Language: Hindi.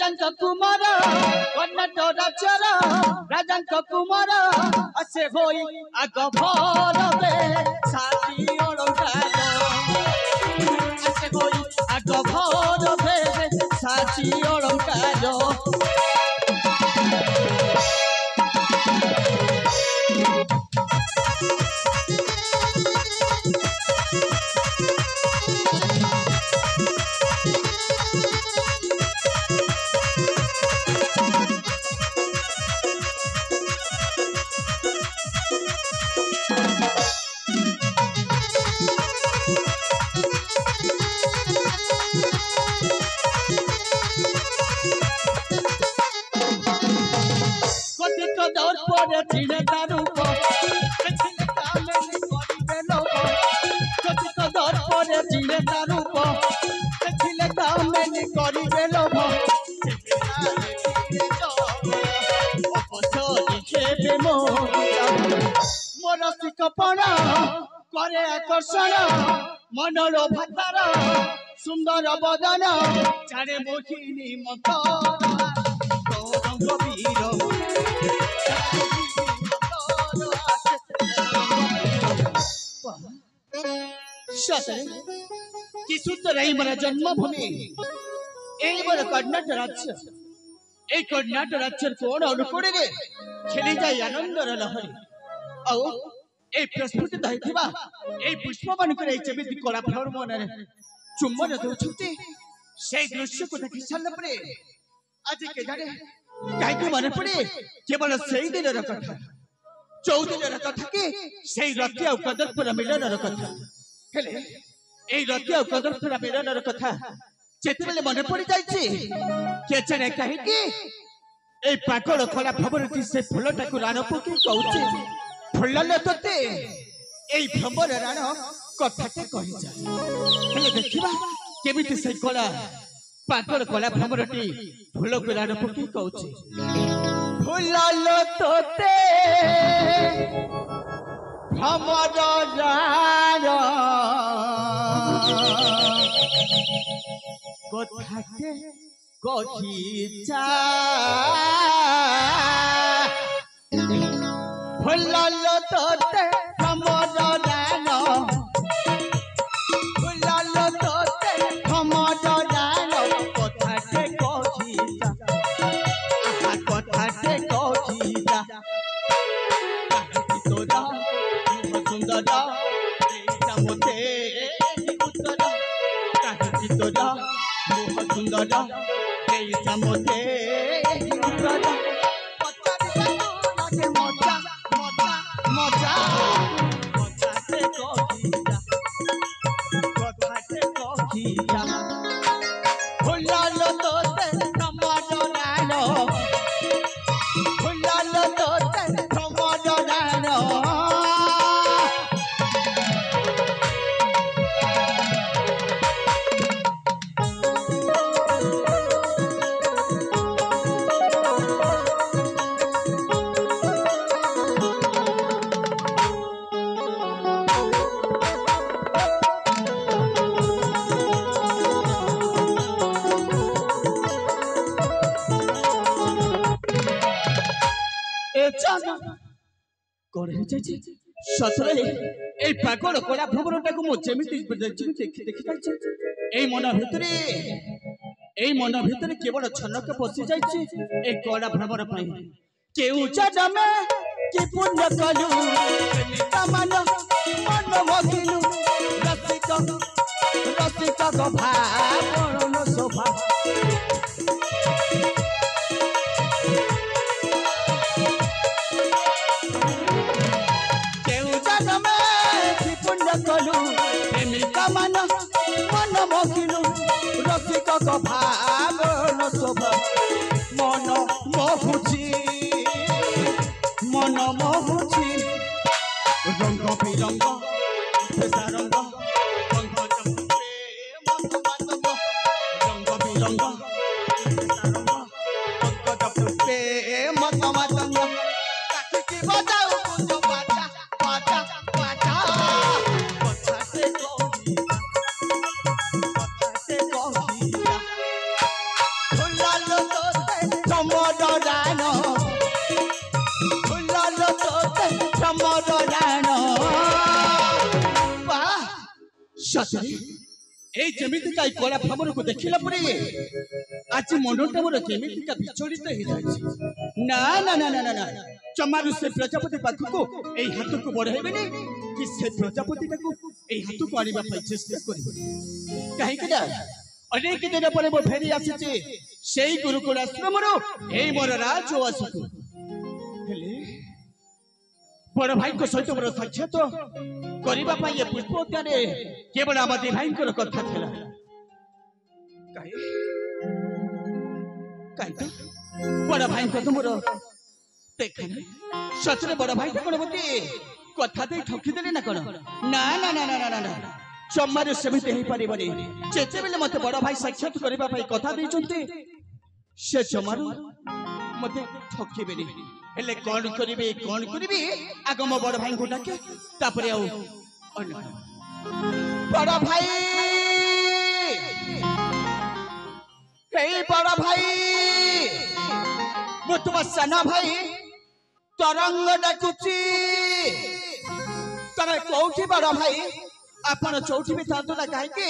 राजा कुमार कर्णाट राज्यर राजा कुमार आसे होई आग भरबे साथी अलंकार आसे होई आग भरबे साथी अलंकार चिड़े रूप दर पर चिड़े रूप देखिले दामेली करिबे लोभ मोर सिकपण करे आकर्षण मनर भातार सुंदर बदन चारे मोहिनी मकर वीर कि सुंदर मोर जन्मभूमि मोर कर्णाट राज्य कर्णाट राज्य कोण अनुकूल खेली जाए आनंदर लहरी प्रस्फुटित होता पुष्प मानक कला फ्लावर मन चुम्बन दौरान से दृश्य को देखी सारे आज के जाने कहीं मन पड़े केवल से दिन कथा चौदिन कथा कि रति आ कदरपुर मिलन कथा रति आ कदरपुर मिलन कथा जिते मन पड़ जाने कहीं पागल कला भ्रमर से फूलटा को राण पकई कौचे फुल ते भ्रमर राण कथाटे कही जाए देखा केमी से कला पागल कला भ्रमरटी फूल को राण पकई कौचे फुल ते भ्रमर राण कथाटे कही जाए फुल ते भ्रमर राण फुल ते भ्रमर राण कथाटे कही जा कथाटे कही जा तोरा सुंदर मते उत्तर कही तोरा मुह सुंदर मते उत्तर मजा मजा मजा कथाटे कही जा कथाटे कही जा फुल ते भ्रमर राण फुल ते भ्रमर राण सतरे पागल कला भ्रमरटा को मुझे देखी मन भितर केवल छनक पशि जाए कला भ्रमर केउ जन्मे कि पुण्य कलु मन मन मगिलु रसिक रसिक भावरण शोभा कलु प्रेमिका मन मन मगिलु रसिक भावरण शोभा मन मोहुची रंग बिरंग रंग रंग बिरंग सतरे এই যেমিতিকা এই কলা ভাবরକୁ ଦେଖିଲା ପରେ ଆଜି ମନଟା ମୋର କେମିତିକା ବିଚଳିତ ହେଇଯାଇଛି। ନା ନା ନା ନା ନା ଜମାରୁ ସେ ପ୍ରଜାପତି ପାଖକୁ ଏଇ ହାତକୁ ବଢାଇବେନି କି ସେ ପ୍ରଜାପତିଟାକୁ ଏଇ ହାତକୁ ଆଣିବା ପାଇଁ ଚେଷ୍ଟା କରିବେନି। କାହିଁକି ନା ଅନେକ ଦିନ ପରେ ମୁଁ ଫେରି ଆସିଛି ସେଇ ଗୁରୁକୁଳ ଆଶ୍ରମରୁ ଏଇ ମୋର ରାଜଉଆସକୁ। ହେଲେ ବଡ଼ ଭାଇଙ୍କ ସହିତ ମୋର ସାକ୍ଷାତ କରିବା ପାଇଁ ଏ ପୁଷ୍ପ ଉଦ୍ୟାନରେ କେବଳ ଆମ ଦି ଭାଇଙ୍କର କଥା ଥିଲା। କାହିଁକି ବଡ଼ ଭାଇଙ୍କ ତ ମୋର ଦେଖା ନାହିଁ। ସତରେ ବଡ଼ ଭାଇଟା କଣ ମୋତେ କଥା ଦେଇ ଠକିଦେଲେ ନା କଣ? ନା ନା ନା ନା ନା ନା ଜମାରୁ ସେମିତି ହେଇପାରିବନି। ଯେତେବେଳେ ମତେ ବଡ଼ ଭାଇ ସାକ୍ଷାତ କରିବା ପାଇଁ କଥା ଦେଇଛନ୍ତି ସେ ଜମାରୁ ମତେ ଠକିବେନି। ହେଲେ କଣ କରିବି ଆଗ ମୋ ବଡ଼ ଭାଇଙ୍କୁ ଡାକେ ତାପରେ ଆଉ ବଡ଼ ଭାଇ ବଡ଼ ଭାଇ ମୁଁ ତୁମ ସାନ ଭାଇ ତରଙ୍ଗ ଡାକୁଛି। ତମେ କୋଉଠି ବଡ଼ ଭାଇ? ଆପଣ ଯୋଉଠି ବି ଥାନ୍ତୁ ନା କାହିଁକି